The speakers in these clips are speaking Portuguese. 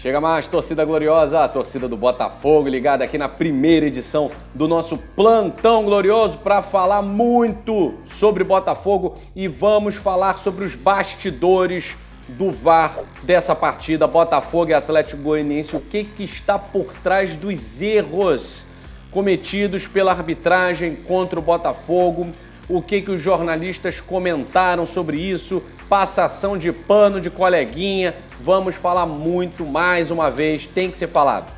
Chega mais, torcida gloriosa, a torcida do Botafogo, ligada aqui na primeira edição do nosso Plantão Glorioso para falar muito sobre Botafogo e vamos falar sobre os bastidores do VAR dessa partida, Botafogo e Atlético Goianiense, o que está por trás dos erros cometidos pela arbitragem contra o Botafogo, o que os jornalistas comentaram sobre isso, passação de pano de coleguinha. Vamos falar muito mais uma vez, tem que ser falado.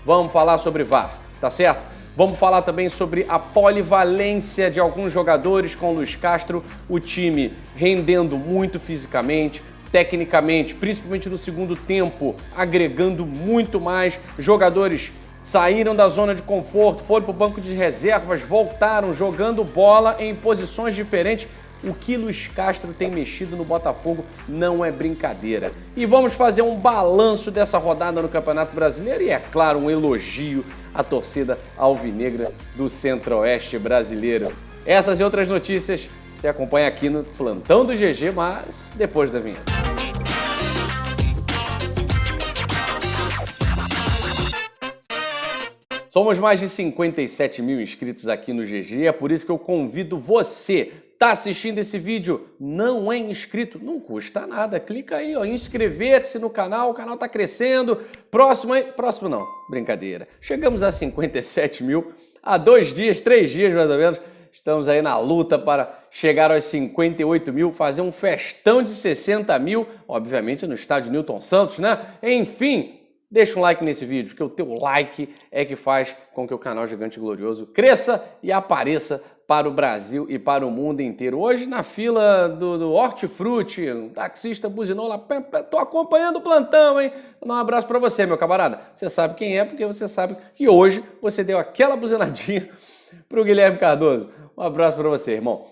Vamos falar sobre VAR, tá certo? Vamos falar também sobre a polivalência de alguns jogadores com o Luiz Castro, o time rendendo muito fisicamente, tecnicamente, principalmente no segundo tempo, agregando muito mais. Jogadores saíram da zona de conforto, foram para o banco de reservas, voltaram jogando bola em posições diferentes. O que Luiz Castro tem mexido no Botafogo não é brincadeira. E vamos fazer um balanço dessa rodada no Campeonato Brasileiro e, é claro, um elogio à torcida alvinegra do Centro-Oeste brasileiro. Essas e outras notícias você acompanha aqui no Plantão do GG, mas depois da vinheta. Somos mais de 57 mil inscritos aqui no GG, é por isso que eu convido você. Tá assistindo esse vídeo, não é inscrito, não custa nada, clica aí, ó, inscrever-se no canal, o canal tá crescendo, próximo não, brincadeira, chegamos a 57 mil, há 2 dias, 3 dias mais ou menos, estamos aí na luta para chegar aos 58 mil, fazer um festão de 60 mil, obviamente no estádio Newton Santos, né, enfim. Deixa um like nesse vídeo, porque o teu like é que faz com que o canal Gigante Glorioso cresça e apareça para o Brasil e para o mundo inteiro. Hoje, na fila do Hortifruti, um taxista buzinou lá, tô acompanhando o plantão, hein? Vou dar um abraço para você, meu camarada. Você sabe quem é, porque você sabe que hoje você deu aquela buzinadinha pro Guilherme Cardoso. Um abraço para você, irmão.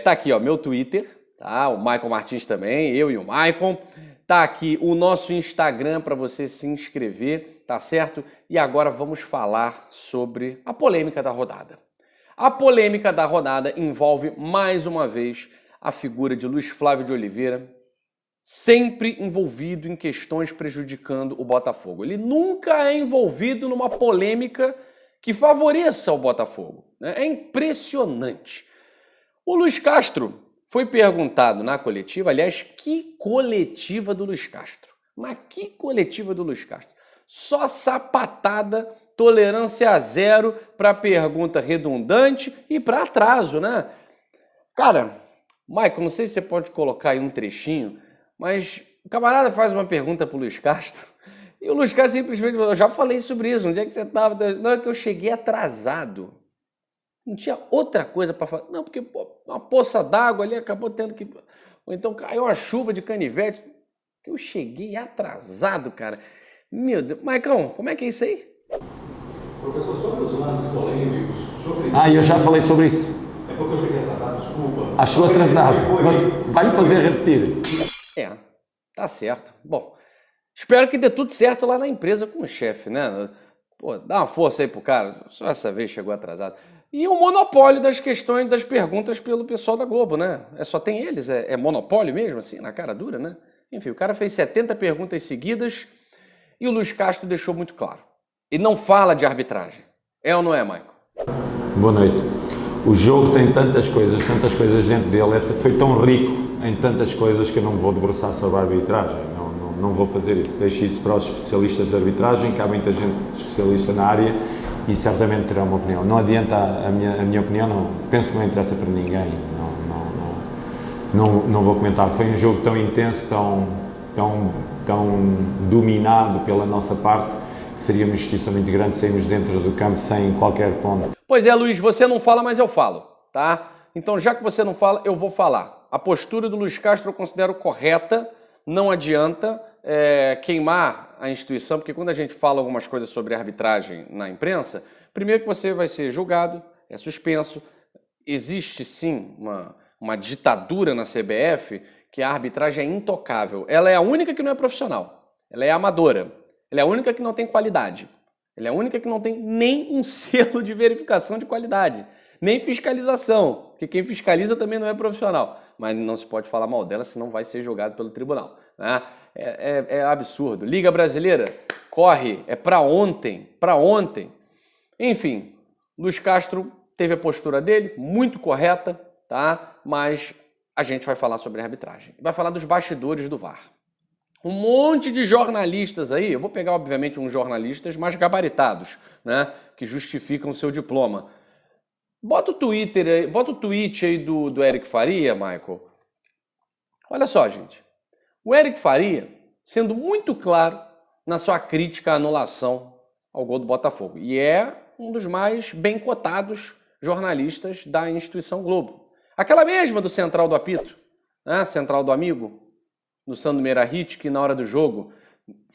Tá aqui, ó, meu Twitter, tá? O Maicon Martins também, eu e o Maicon. Tá aqui o nosso Instagram para você se inscrever, tá certo? E agora vamos falar sobre a polêmica da rodada. A polêmica da rodada envolve, mais uma vez, a figura de Luiz Flávio de Oliveira, sempre envolvido em questões prejudicando o Botafogo. Ele nunca é envolvido numa polêmica que favoreça o Botafogo, né? É impressionante. O Luiz Castro foi perguntado na coletiva, aliás, que coletiva do Luiz Castro? Mas que coletiva do Luiz Castro? Só sapatada, tolerância zero para pergunta redundante e para atraso, né? Cara, Michael, não sei se você pode colocar aí um trechinho, mas o camarada faz uma pergunta pro Luiz Castro e o Luiz Castro simplesmente falou, eu já falei sobre isso, onde é que você estava? Não, é que eu cheguei atrasado. Não tinha outra coisa para falar. Não, porque uma poça d'água ali acabou tendo que... Ou então caiu uma chuva de canivete. Eu cheguei atrasado, cara. Meu Deus. Maicon, como é que é isso aí? Professor, sobre os lances polêmicos, sobre... eu já falei sobre isso. É porque eu cheguei atrasado, desculpa. Achou atrasado. Mas vai me fazer repetir. Tá certo. Bom, espero que dê tudo certo lá na empresa com o chefe, né? Pô, dá uma força aí pro cara. Só essa vez chegou atrasado. E o monopólio das questões, das perguntas pelo pessoal da Globo, né? Só tem eles, é monopólio mesmo, assim, na cara dura, né? Enfim, o cara fez 70 perguntas seguidas e o Luiz Castro deixou muito claro. Ele não fala de arbitragem. É ou não é, Maicon? Boa noite. O jogo tem tantas coisas dentro dele, foi tão rico em tantas coisas que eu não me vou debruçar sobre a arbitragem. Não vou fazer isso. Deixo isso para os especialistas de arbitragem, que há muita gente especialista na área e certamente terá uma opinião. Não adianta a minha opinião, penso que não interessa para ninguém. Não vou comentar. Foi um jogo tão intenso, tão dominado pela nossa parte, que seria uma injustiça muito grande sairmos dentro do campo sem qualquer ponto. Pois é, Luiz, você não fala, mas eu falo, tá? Então, já que você não fala, eu vou falar. A postura do Luiz Castro eu considero correta, não adianta queimar a instituição, porque quando a gente fala algumas coisas sobre arbitragem na imprensa, primeiro que você vai ser julgado, é suspenso, existe sim uma ditadura na CBF que a arbitragem é intocável. Ela é a única que não é profissional, ela é amadora, ela é a única que não tem qualidade, ela é a única que não tem nem um selo de verificação de qualidade, nem fiscalização, porque quem fiscaliza também não é profissional, mas não se pode falar mal dela, senão vai ser julgado pelo tribunal, né? É absurdo. Liga Brasileira, corre, é para ontem, para ontem. Enfim, Luiz Castro teve a postura dele, muito correta, tá? Mas a gente vai falar sobre a arbitragem. Vai falar dos bastidores do VAR. Um monte de jornalistas aí, eu vou pegar, obviamente, uns jornalistas mais gabaritados, né? Que justificam o seu diploma. Bota o Twitter aí, bota o tweet aí do Eric Faria, Michael. Olha só, gente. O Eric Faria, sendo muito claro na sua crítica à anulação ao gol do Botafogo. E é um dos mais bem cotados jornalistas da instituição Globo. Aquela mesma do Central do Apito, né? Central do Amigo, no Sandro Meirahit, que na hora do jogo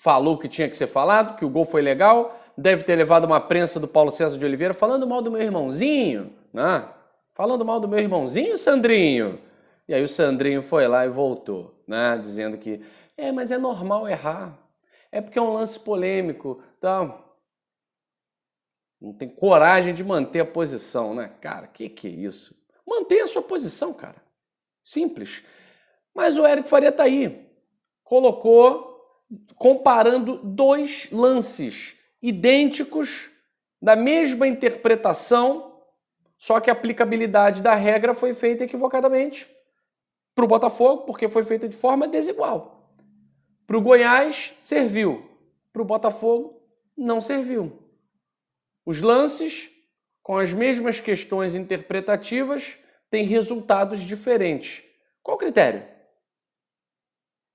falou o que tinha que ser falado, que o gol foi legal, deve ter levado uma prensa do Paulo César de Oliveira falando mal do meu irmãozinho, né? Falando mal do meu irmãozinho, Sandrinho. E aí o Sandrinho foi lá e voltou, né? Dizendo que, mas é normal errar. É porque é um lance polêmico. Então, não tem coragem de manter a posição, né? Cara, que é isso? Mantenha a sua posição, cara. Simples. Mas o Eric Faria tá aí. Colocou, comparando dois lances idênticos, da mesma interpretação, só que a aplicabilidade da regra foi feita equivocadamente para o Botafogo, porque foi feita de forma desigual. Para o Goiás, serviu. Para o Botafogo, não serviu. Os lances, com as mesmas questões interpretativas, têm resultados diferentes. Qual o critério?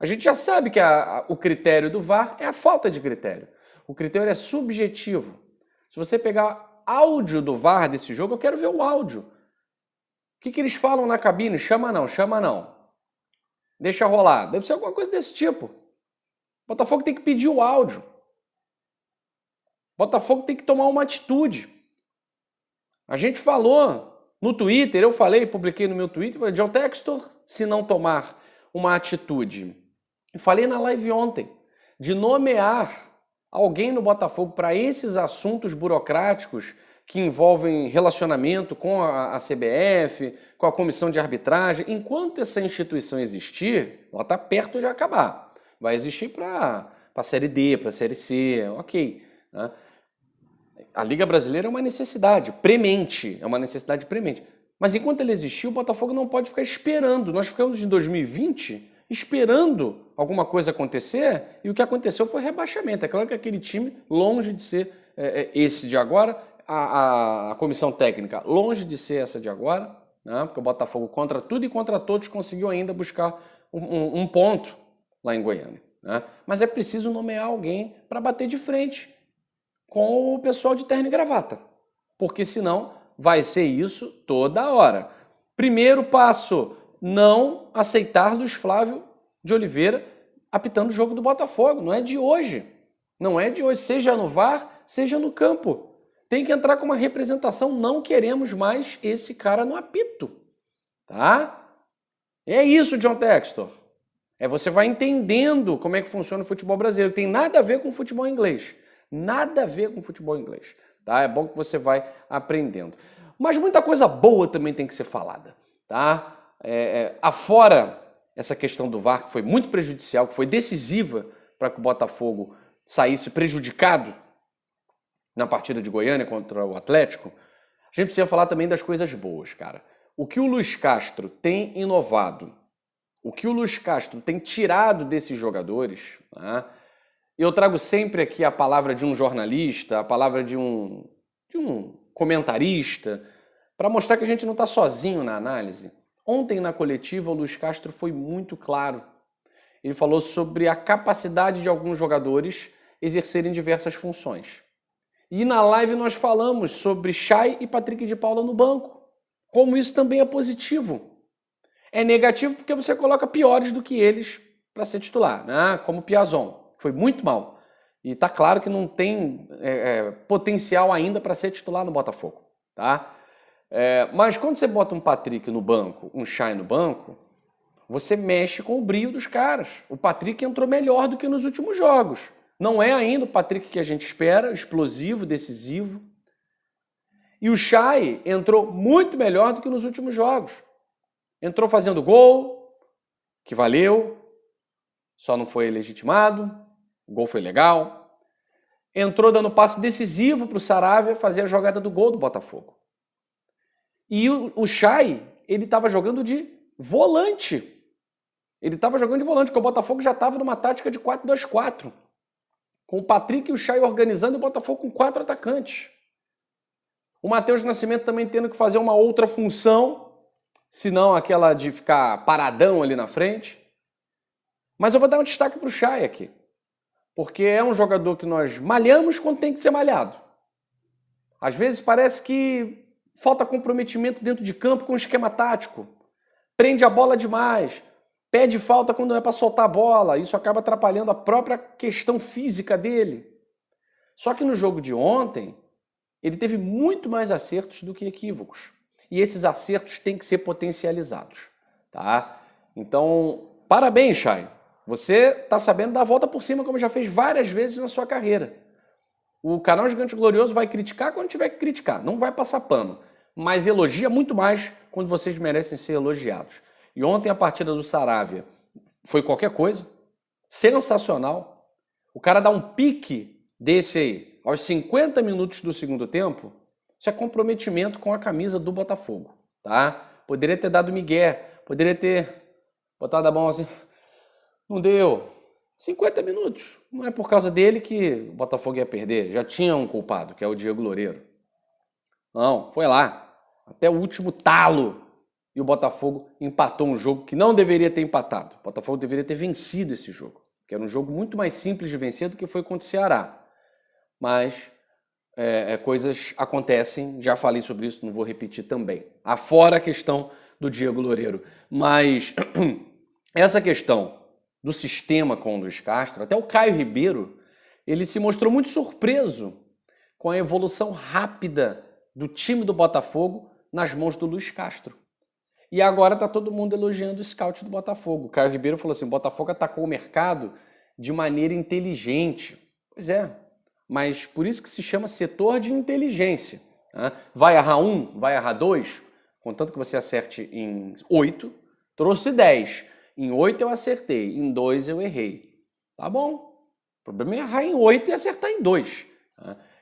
A gente já sabe que o critério do VAR é a falta de critério. O critério é subjetivo. Se você pegar áudio do VAR desse jogo, eu quero ver o áudio. O que eles falam na cabine? Chama não, chama não. Deixa rolar. Deve ser alguma coisa desse tipo. O Botafogo tem que pedir o áudio. O Botafogo tem que tomar uma atitude. A gente falou no Twitter, eu falei, publiquei no meu Twitter, falei, John Textor, se não tomar uma atitude. Eu falei na live ontem, de nomear alguém no Botafogo para esses assuntos burocráticos que envolvem relacionamento com a CBF, com a comissão de arbitragem. Enquanto essa instituição existir, ela está perto de acabar. Vai existir para a Série D, para a Série C, ok. Né? A Liga Brasileira é uma necessidade premente, é uma necessidade premente. Mas enquanto ele existir, o Botafogo não pode ficar esperando. Nós ficamos em 2020 esperando alguma coisa acontecer e o que aconteceu foi rebaixamento. É claro que aquele time, longe de ser esse de agora, a comissão técnica, longe de ser essa de agora, né? Porque o Botafogo, contra tudo e contra todos, conseguiu ainda buscar um ponto lá em Goiânia. Né? Mas é preciso nomear alguém para bater de frente com o pessoal de terno e gravata, porque senão vai ser isso toda hora. Primeiro passo, não aceitar Luiz Flávio de Oliveira apitando o jogo do Botafogo. Não é de hoje. Não é de hoje. Seja no VAR, seja no campo. Tem que entrar com uma representação. Não queremos mais esse cara no apito. Tá? É isso, John Textor. Você vai entendendo como é que funciona o futebol brasileiro. Tem nada a ver com o futebol inglês. Nada a ver com o futebol inglês. Tá? É bom que você vai aprendendo. Mas muita coisa boa também tem que ser falada. Tá? Afora essa questão do VAR, que foi muito prejudicial, que foi decisiva para que o Botafogo saísse prejudicado na partida de Goiânia contra o Atlético, a gente precisa falar também das coisas boas, cara. O que o Luiz Castro tem inovado, o que o Luiz Castro tem tirado desses jogadores, né? Eu trago sempre aqui a palavra de um jornalista, a palavra de um comentarista, para mostrar que a gente não está sozinho na análise. Ontem, na coletiva, o Luiz Castro foi muito claro. Ele falou sobre a capacidade de alguns jogadores exercerem diversas funções. E na live nós falamos sobre Chay e Patrick de Paula no banco. Como isso também é positivo. É negativo porque você coloca piores do que eles para ser titular, né? Como o Piazon. Foi muito mal. E está claro que não tem potencial ainda para ser titular no Botafogo. Tá? Mas quando você bota um Patrick no banco, um Chay no banco, você mexe com o brilho dos caras. O Patrick entrou melhor do que nos últimos jogos. Não é ainda o Patrick que a gente espera, explosivo, decisivo. E o Chay entrou muito melhor do que nos últimos jogos. Entrou fazendo gol, que valeu. só não foi legitimado, o gol foi legal. Entrou dando passe decisivo para o Saravia fazer a jogada do gol do Botafogo. E o Chay, ele estava jogando de volante. Ele estava jogando de volante, porque o Botafogo já estava numa tática de 4-2-4. Com o Patrick e o Chay organizando e o Botafogo com 4 atacantes. O Matheus Nascimento também tendo que fazer uma outra função, senão aquela de ficar paradão ali na frente. Mas eu vou dar um destaque para o Chay aqui. Porque é um jogador que nós malhamos quando tem que ser malhado. Às vezes parece que falta comprometimento dentro de campo com o esquema tático. Prende a bola demais. Pede falta quando não é para soltar a bola. Isso acaba atrapalhando a própria questão física dele. Só que no jogo de ontem, ele teve muito mais acertos do que equívocos. E esses acertos têm que ser potencializados. Tá? Então, parabéns, Chay. Você está sabendo dar a volta por cima, como já fez várias vezes na sua carreira. O canal Gigante Glorioso vai criticar quando tiver que criticar. Não vai passar pano. Mas elogia muito mais quando vocês merecem ser elogiados. E ontem a partida do Saravia foi qualquer coisa. Sensacional. O cara dá um pique desse aí aos 50 minutos do segundo tempo. Isso é comprometimento com a camisa do Botafogo. Tá? Poderia ter dado migué. Poderia ter botado a mão assim. Não deu. 50 minutos. Não é por causa dele que o Botafogo ia perder. Já tinha um culpado, que é o Diego Loureiro. Não, foi lá. Até o último talo. E o Botafogo empatou um jogo que não deveria ter empatado. O Botafogo deveria ter vencido esse jogo. Que era um jogo muito mais simples de vencer do que foi contra o Ceará. Mas coisas acontecem. Já falei sobre isso, não vou repetir também. Afora a questão do Diego Loureiro. Mas essa questão do sistema com o Luiz Castro, até o Caio Ribeiro, ele se mostrou muito surpreso com a evolução rápida do time do Botafogo nas mãos do Luiz Castro. E agora está todo mundo elogiando o scout do Botafogo. O Caio Ribeiro falou assim, o Botafogo atacou o mercado de maneira inteligente. Pois é, mas por isso que se chama setor de inteligência. Né? Vai errar 1, vai errar 2, contanto que você acerte em 8, trouxe 10. Em 8 eu acertei, em 2 eu errei. Tá bom. O problema é errar em 8 e acertar em 2.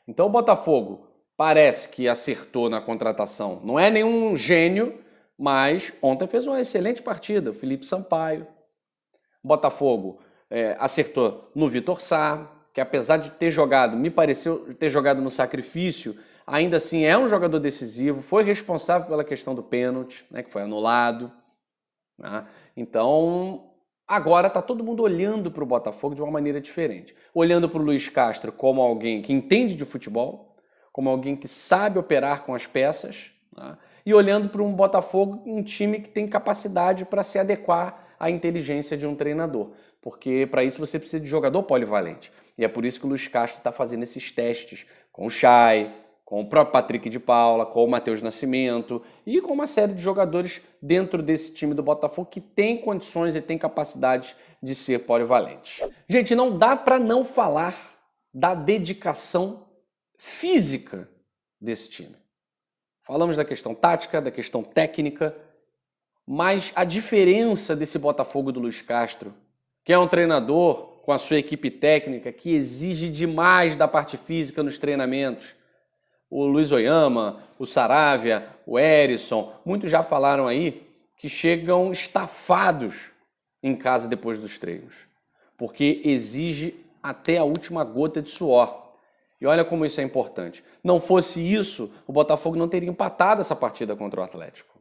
Então o Botafogo parece que acertou na contratação. Não é nenhum gênio, mas ontem fez uma excelente partida. O Felipe Sampaio. O Botafogo acertou no Vitor Sá, que apesar de ter jogado, me pareceu ter jogado no sacrifício, ainda assim é um jogador decisivo, foi responsável pela questão do pênalti, né, que foi anulado. Então, agora está todo mundo olhando para o Botafogo de uma maneira diferente. Olhando para o Luiz Castro como alguém que entende de futebol, como alguém que sabe operar com as peças, e olhando para um Botafogo, um time que tem capacidade para se adequar à inteligência de um treinador. Porque para isso você precisa de jogador polivalente. E é por isso que o Luiz Castro está fazendo esses testes com o Chay, com o próprio Patrick de Paula, com o Matheus Nascimento e com uma série de jogadores dentro desse time do Botafogo que tem condições e tem capacidade de ser polivalentes. Gente, não dá para não falar da dedicação física desse time. Falamos da questão tática, da questão técnica, mas a diferença desse Botafogo do Luiz Castro, que é um treinador com a sua equipe técnica que exige demais da parte física nos treinamentos, o Luiz Oyama, o Saravia, o Erisson, muitos já falaram aí que chegam estafados em casa depois dos treinos, porque exige até a última gota de suor. E olha como isso é importante. Não fosse isso, o Botafogo não teria empatado essa partida contra o Atlético.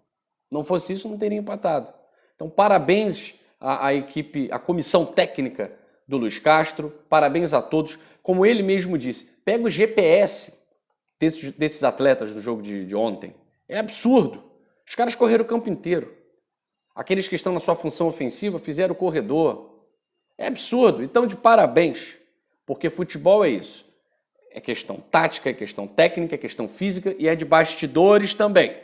Não fosse isso, não teria empatado. Então, parabéns à equipe, à comissão técnica do Luiz Castro, parabéns a todos. Como ele mesmo disse, pega o GPS desses atletas do jogo de ontem. É absurdo. Os caras correram o campo inteiro. Aqueles que estão na sua função ofensiva fizeram o corredor. É absurdo. Então, de parabéns, porque futebol é isso. É questão tática, é questão técnica, é questão física e é de bastidores também.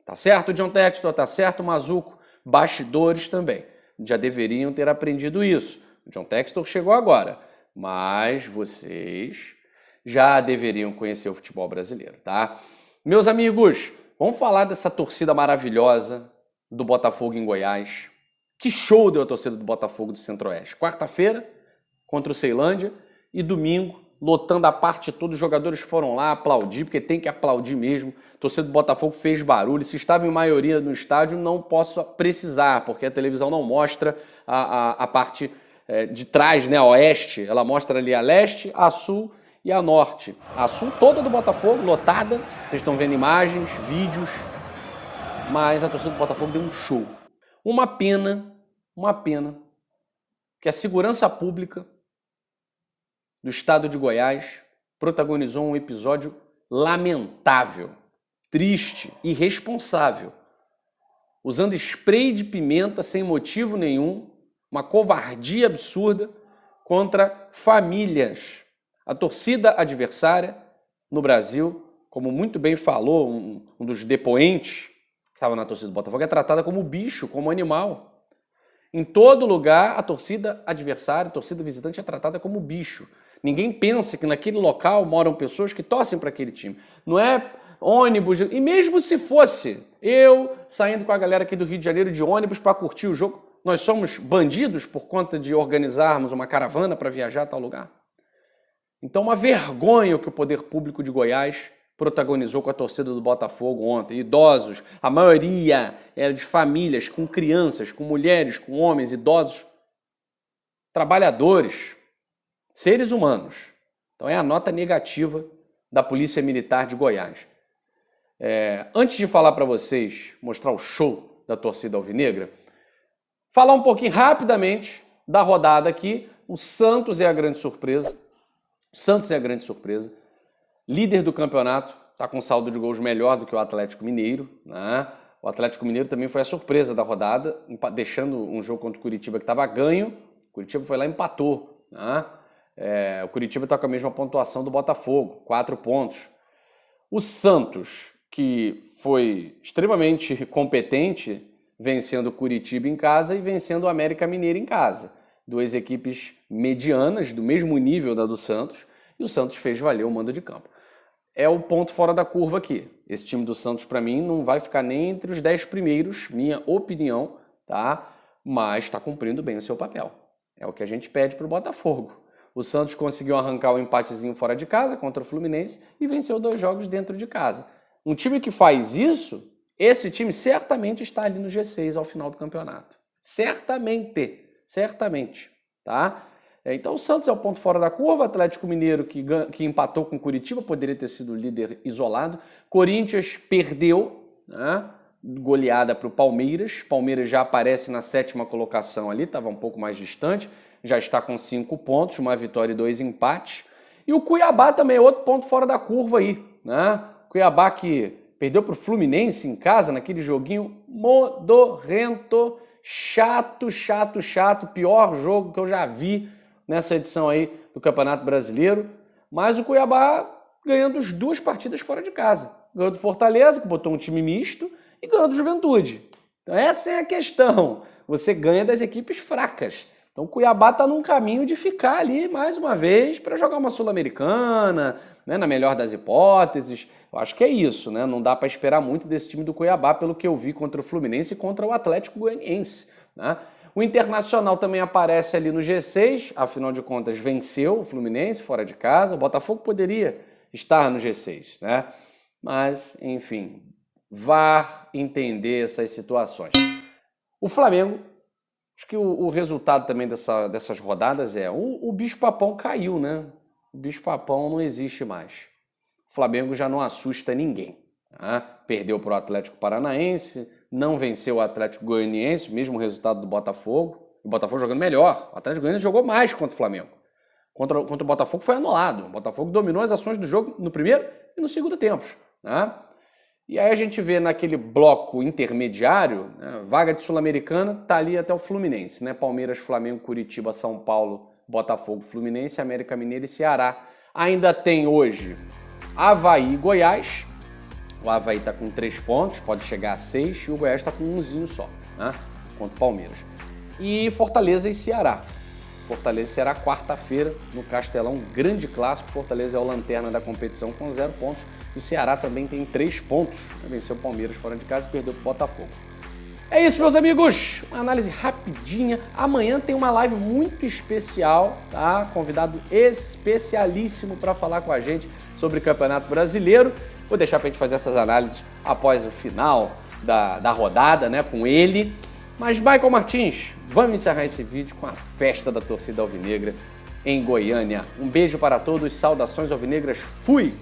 Tá certo, John Textor? Tá certo, Mazuco? Bastidores também. Já deveriam ter aprendido isso. O John Textor chegou agora, mas vocês já deveriam conhecer o futebol brasileiro, tá? Meus amigos, vamos falar dessa torcida maravilhosa do Botafogo em Goiás. Que show deu a torcida do Botafogo do Centro-Oeste. Quarta-feira, contra o Ceilândia, e domingo, lotando a parte toda, os jogadores foram lá aplaudir, porque tem que aplaudir mesmo. A torcida do Botafogo fez barulho. Se estava em maioria no estádio, não posso precisar, porque a televisão não mostra a parte de trás, né, a oeste. Ela mostra ali a leste, a sul e a norte. A sul toda do Botafogo, lotada. Vocês estão vendo imagens, vídeos. Mas a torcida do Botafogo deu um show. Uma pena que a segurança pública do estado de Goiás protagonizou um episódio lamentável, triste, irresponsável, usando spray de pimenta sem motivo nenhum, uma covardia absurda contra famílias. A torcida adversária no Brasil, como muito bem falou um dos depoentes que estava na torcida do Botafogo, é tratada como bicho, como animal. Em todo lugar, a torcida adversária, a torcida visitante é tratada como bicho. Ninguém pensa que naquele local moram pessoas que torcem para aquele time. Não é ônibus. E mesmo se fosse eu saindo com a galera aqui do Rio de Janeiro de ônibus para curtir o jogo, nós somos bandidos por conta de organizarmos uma caravana para viajar a tal lugar? Então, uma vergonha o que o poder público de Goiás protagonizou com a torcida do Botafogo ontem. Idosos, a maioria era de famílias, com crianças, com mulheres, com homens, idosos, trabalhadores, seres humanos. Então é a nota negativa da Polícia Militar de Goiás. Antes de falar para vocês, mostrar o show da torcida alvinegra, falar um pouquinho rapidamente da rodada aqui. O Santos é a grande surpresa. Líder do campeonato, está com saldo de gols melhor do que o Atlético Mineiro, né? O Atlético Mineiro também foi a surpresa da rodada, deixando um jogo contra o Curitiba que estava ganho. O Curitiba foi lá e empatou, né? O Curitiba está com a mesma pontuação do Botafogo, 4 pontos. O Santos, que foi extremamente competente, vencendo o Curitiba em casa e vencendo o América Mineiro em casa. Duas equipes medianas, do mesmo nível da do Santos, e o Santos fez valer o mando de campo. É o ponto fora da curva aqui. Esse time do Santos, para mim, não vai ficar nem entre os 10 primeiros, minha opinião, tá? Mas está cumprindo bem o seu papel. É o que a gente pede para o Botafogo. O Santos conseguiu arrancar um empatezinho fora de casa contra o Fluminense e venceu 2 jogos dentro de casa. Um time que faz isso, esse time certamente está ali no G6 ao final do campeonato. Certamente, tá? Então o Santos é o ponto fora da curva. Atlético Mineiro que empatou com Curitiba, poderia ter sido líder isolado. Corinthians perdeu, né? Goleada para o Palmeiras. Palmeiras já aparece na 7ª colocação ali, estava um pouco mais distante. Já está com 5 pontos, uma vitória e 2 empates. E o Cuiabá também é outro ponto fora da curva aí, né? Cuiabá que perdeu para o Fluminense em casa, naquele joguinho modorrento, chato, pior jogo que eu já vi nessa edição aí do Campeonato Brasileiro. Mas o Cuiabá ganhando as 2 partidas fora de casa. Ganhou do Fortaleza, que botou um time misto, e ganhou do Juventude. Então essa é a questão. Você ganha das equipes fracas. Então o Cuiabá está num caminho de ficar ali mais uma vez para jogar uma Sul-Americana, né, na melhor das hipóteses. Eu acho que é isso, né? Não dá para esperar muito desse time do Cuiabá, pelo que eu vi contra o Fluminense e contra o Atlético Goianiense, né? O Internacional também aparece ali no G6, afinal de contas venceu o Fluminense fora de casa. O Botafogo poderia estar no G6, né? Mas, enfim, vá entender essas situações. O Flamengo, acho que o resultado também dessas rodadas o bicho-papão caiu, né? O bicho-papão não existe mais. O Flamengo já não assusta ninguém, tá? Perdeu para o Atlético Paranaense, não venceu o Atlético Goianiense, mesmo resultado do Botafogo. O Botafogo jogando melhor. O Atlético Goianiense jogou mais contra o Flamengo. Contra o Botafogo foi anulado. O Botafogo dominou as ações do jogo no primeiro e no segundo tempos, né? E aí a gente vê naquele bloco intermediário, né, vaga de Sul-Americana, tá ali até o Fluminense, né? Palmeiras, Flamengo, Curitiba, São Paulo, Botafogo, Fluminense, América Mineira e Ceará. Ainda tem hoje Avaí e Goiás. O Avaí está com 3 pontos, pode chegar a 6, e o Goiás está com 1 só, né? Contra o Palmeiras. E Fortaleza e Ceará. Fortaleza e Ceará, quarta-feira, no Castelão, grande clássico. Fortaleza é o lanterna da competição com 0 pontos. O Ceará também tem 3 pontos. Venceu o Palmeiras fora de casa e perdeu para o Botafogo. É isso, meus amigos. Uma análise rapidinha. Amanhã tem uma live muito especial, tá? Convidado especialíssimo para falar com a gente sobre o Campeonato Brasileiro. Vou deixar para a gente fazer essas análises após o final da rodada, né? Com ele. Mas, Michael Martins, vamos encerrar esse vídeo com a festa da torcida alvinegra em Goiânia. Um beijo para todos, saudações alvinegras, fui!